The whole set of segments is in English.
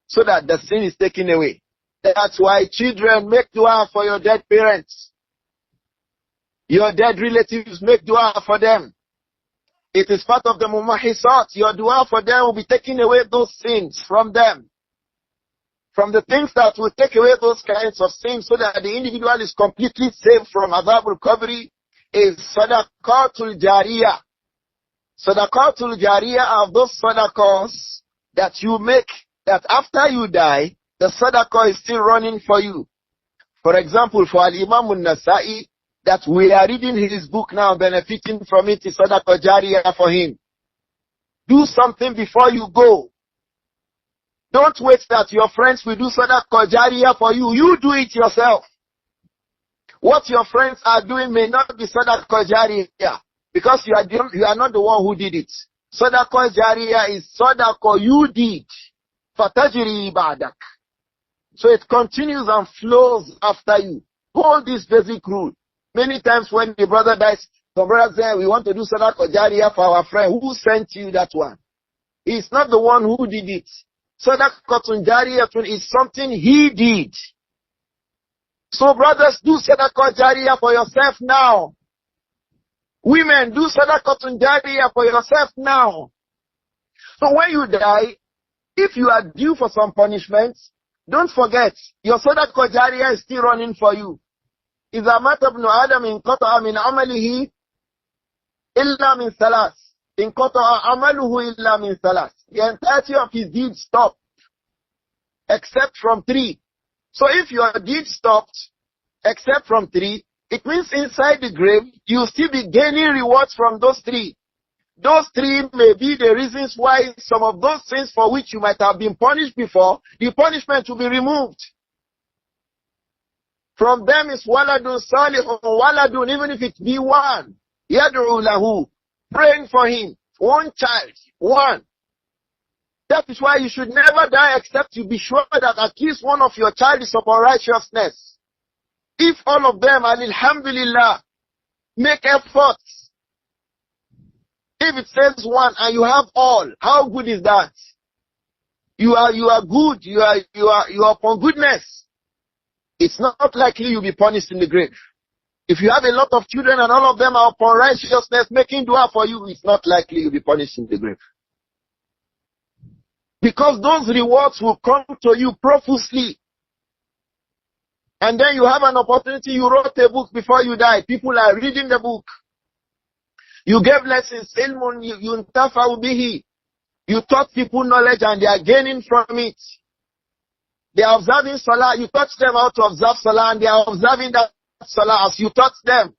so that the sin is taken away. That's why children, make dua for your dead parents. Your dead relatives, make dua for them. It is part of the mumahisat. Your dua for them will be taking away those sins from them. From the things that will take away those kinds of sins so that the individual is completely saved from adhabul qabri is Sodaqotun jaariya. Sodaqotun jaariya are those sadaqahs that you make, that after you die, the sadaqah is still running for you. For example, for Al-Imam al-Nasa'i, that we are reading his book now, benefiting from it, is Sadaqah jaariya for him. Do something before you go. Don't wait that your friends will do Sadaqah jaariya for you. You do it yourself. What your friends are doing may not be Sadaqah jaariya, because you are not the one who did it. Sadaqah jaariya is Sadaqah you did. Fatajri ba'dak. So it continues and flows after you. Hold this basic rule. Many times when the brother dies, the brother says, we want to do Sadaqah jaariya for our friend. Who sent you that one? He's not the one who did it. Sodaqotun jaariya is something he did. So brothers, do Sadaqah jaariya for yourself now. Women, do Sodaqotun jaariya for yourself now. So when you die, if you are due for some punishments, don't forget, your Sadaqah jaariya is still running for you. إذا مات ابن آدم انقطع من عمله إلا من ثلاث. انقطع عمله إلا من ثلاث. The entirety of his deeds stopped, except from 3. So if your deed stopped, except from 3, it means inside the grave, you'll still be gaining rewards from those 3. Those 3 may be the reasons why some of those things for which you might have been punished before, the punishment will be removed. From them is waladun salihun, waladun, even if it be one. Yad'u lahu, praying for him. One child, one. That is why you should never die except you be sure that at least one of your child is upon righteousness. If all of them are alhamdulillah, make efforts. If it says one and you have all, how good is that? You are good, you are upon goodness. It's not likely you'll be punished in the grave. If you have a lot of children and all of them are upon righteousness making dua for you, it's not likely you'll be punished in the grave. Because those rewards will come to you profusely. And then you have an opportunity, you wrote a book before you die. People are reading the book. You gave lessons, ilmun yuntafa'u bihi. You taught people knowledge and they are gaining from it. They are observing Salah, you taught them how to observe Salah and they are observing that Salah as you taught them.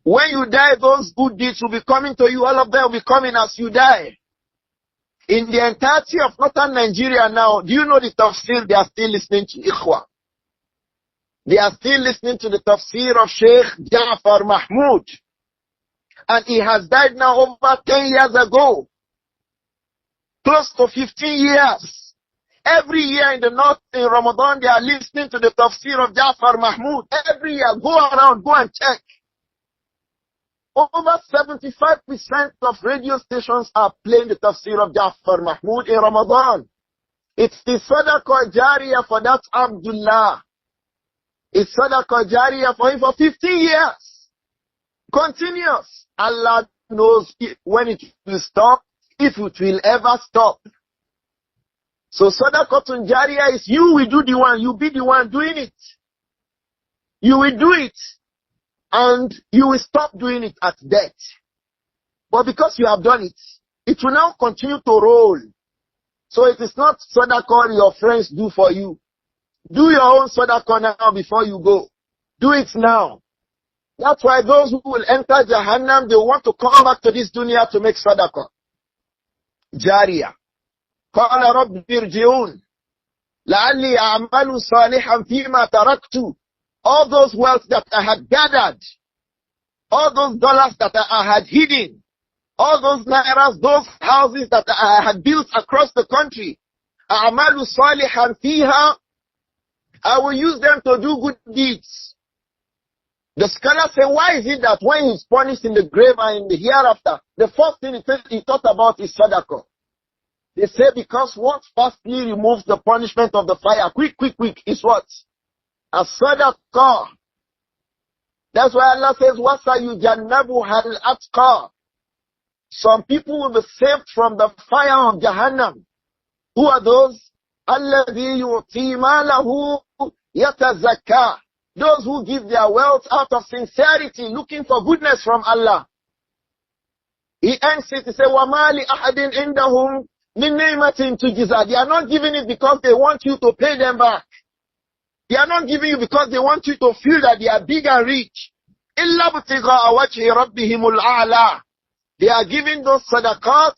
When you die, those good deeds will be coming to you, all of them will be coming as you die. In the entirety of northern Nigeria now, do you know the tafsir? They are still listening to Ikhwa. They are still listening to the tafsir of Sheikh Ja'far Mahmoud. And he has died now over 10 years ago. Close to 15 years. Every year in the north, in Ramadan, they are listening to the tafsir of Ja'far Mahmoud. Every year, go around, go and check. Over 75% of radio stations are playing the tafsir of Ja'far Mahmoud in Ramadan. It's the Sadaqah jaariya for that Abdullah. It's Sadaqah jaariya for him for 50 years. Continuous. Allah knows when it will stop, if it will ever stop. So Sodaqotun jaariya is you will do the one, you be the one doing it. You will do it and you will stop doing it at death. But because you have done it, it will now continue to roll. So it is not Sadaqah your friends do for you. Do your own Sadaqah now before you go. Do it now. That's why those who will enter Jahannam, they want to come back to this dunya to make Sadaqah jaariya. قال رب ارجعون لعلي أعمل صالحا فيما تركت. All those wealth that I had gathered, all those dollars that I had hidden, all those nairas, those houses that I had built across the country, أعمل صالحا فيها, I will use them to do good deeds. The scholars say, why is it that when he's punished in the grave and in the hereafter, the first thing he thought about is Sadaqah? They say because what firstly removes the punishment of the fire, quick, is what? A sadaqah. That's why Allah says, وَسَيُجَنَّبُهَا الْأَتْقَى. Some people will be saved from the fire of Jahannam. Who are those? الَّذِي يُعْطِي مَالَهُ يَتَزَكَّى. Those who give their wealth out of sincerity, looking for goodness from Allah. He ends it, he says, وَمَا لِأَحَدٍ عِنْدَهُمْ مِنْ نِعْمَةٍ تُجْزَى. They are not giving it because they want you to pay them back. They are not giving you because they want you to feel that they are big and rich. إِلَّا ابْتِغَاءَ وَجْهِ رَبِّهِمُ الْأَعْلَى. They are giving those sadaqat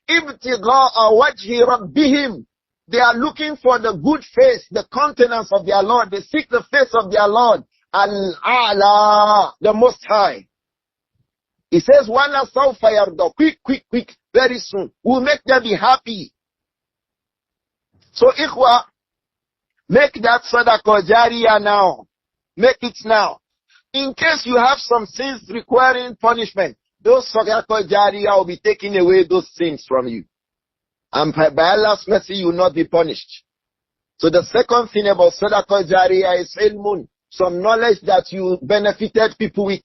ابْتِغَاءَ وَجْهِ رَبِّهِمْ. They are looking for the good face, the countenance of their Lord. They seek the face of their Lord. Al-A'la, the Most High. He says, وَلَا سَوْفَ يَرْضَى. Quick, very soon. We'll make them be happy. So, ikhwa, make that sadaqah jaariya now. Make it now. In case you have some sins requiring punishment, those sadaqah jaariya will be taking away those sins from you. And by Allah's mercy, you will not be punished. So the second thing about Sadaqah Jaariya is ilmun, some knowledge that you benefited people with,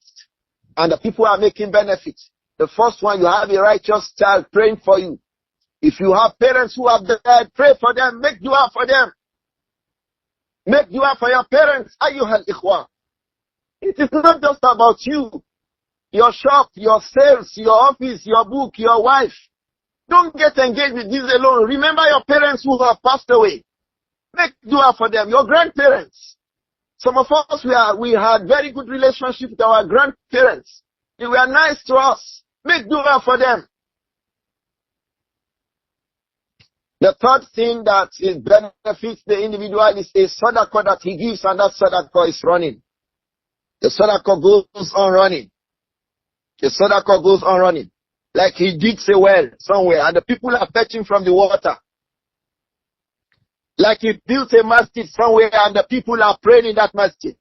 and the people are making benefits. The first one, you have a righteous child praying for you. If you have parents who have died, pray for them, make dua for them. Make dua for your parents, ayyuhal ikhwa. It is not just about you, your shop, your sales, your office, your book, your wife. Don't get engaged with this alone. Remember your parents who have passed away. Make dua for them. Your grandparents. Some of us, we had very good relationship with our grandparents. They were nice to us. Make dua for them. The third thing that is benefits the individual is a sadaqah that he gives, and that sadaqah is running. The sadaqah goes on running. The sadaqah goes on running. Like he digs a well somewhere and the people are fetching from the water. Like he built a masjid somewhere and the people are praying in that masjid.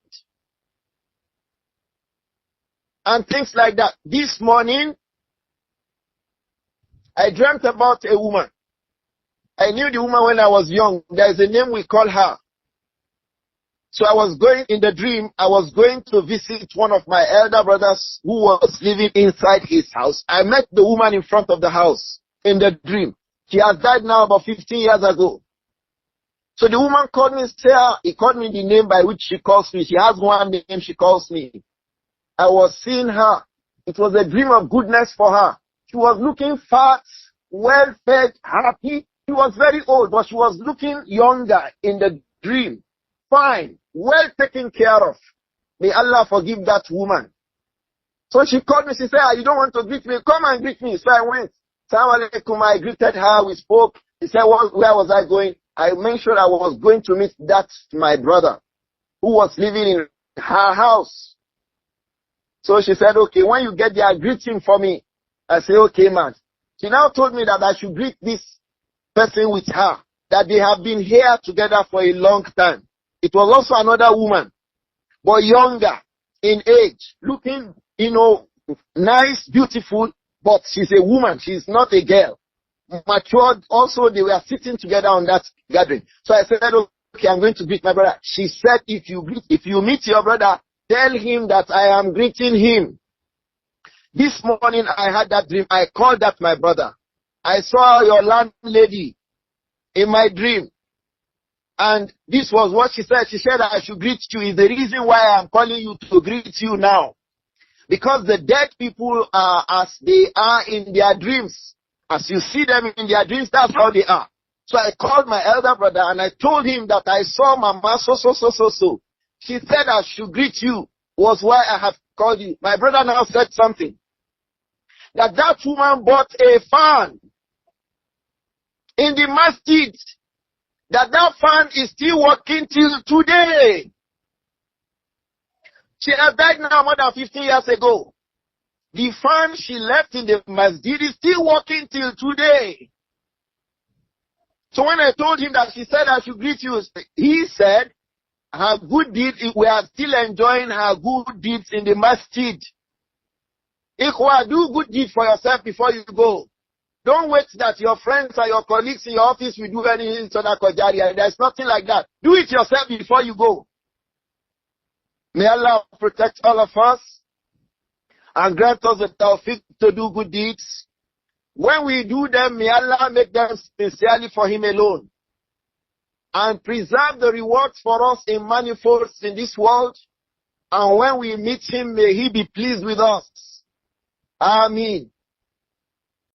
And things like that. This morning, I dreamt about a woman. I knew the woman when I was young. There is a name we call her. So I was going in the dream, I was going to visit one of my elder brothers who was living inside his house. I met the woman in front of the house in the dream. She has died now about 15 years ago. So the woman called me, he called me the name by which she calls me. She has one name she calls me. I was seeing her. It was a dream of goodness for her. She was looking fat, well-fed, happy. She was very old, but she was looking younger in the dream. Fine, well taken care of. May Allah forgive that woman. So she called me, she said, you don't want to greet me? Come and greet me. So I went. Assalamu alaikum. I greeted her, we spoke. She said, where was I going? I mentioned I was going to meet my brother, who was living in her house. So she said, okay, when you get there, greet him for me. I said, okay, man. She now told me that I should greet this person with her, that they have been here together for a long time. It was also another woman, but younger in age, looking, nice, beautiful, but she's a woman. She's not a girl. Matured. Also, they were sitting together on that gathering. So I said, okay, I'm going to greet my brother. She said, if you meet your brother, tell him that I am greeting him. This morning, I had that dream. I called that my brother. I saw your landlady in my dream. And this was what she said. She said I should greet you. Is the reason why I'm calling you to greet you now. Because the dead people are as they are in their dreams. As you see them in their dreams, that's how they are. So I called my elder brother and I told him that I saw Mama so. She said I should greet you. Was why I have called you. My brother now said something. That woman bought a fan in the masjid. That fan is still working till today. She has died now more than 15 years ago. The fan she left in the masjid is still working till today. So when I told him that she said I should greet you, he said her good deeds, we are still enjoying her good deeds in the masjid. Ikhwa, do good deeds for yourself before you go. Don't wait that your friends and your colleagues in your office will do any Sodaqah jaariya. There's nothing like that. Do it yourself before you go. May Allah protect all of us and grant us the tawfiq to do good deeds. When we do them, may Allah make them sincerely for Him alone, and preserve the rewards for us in manifolds in this world. And when we meet Him, may He be pleased with us. Ameen.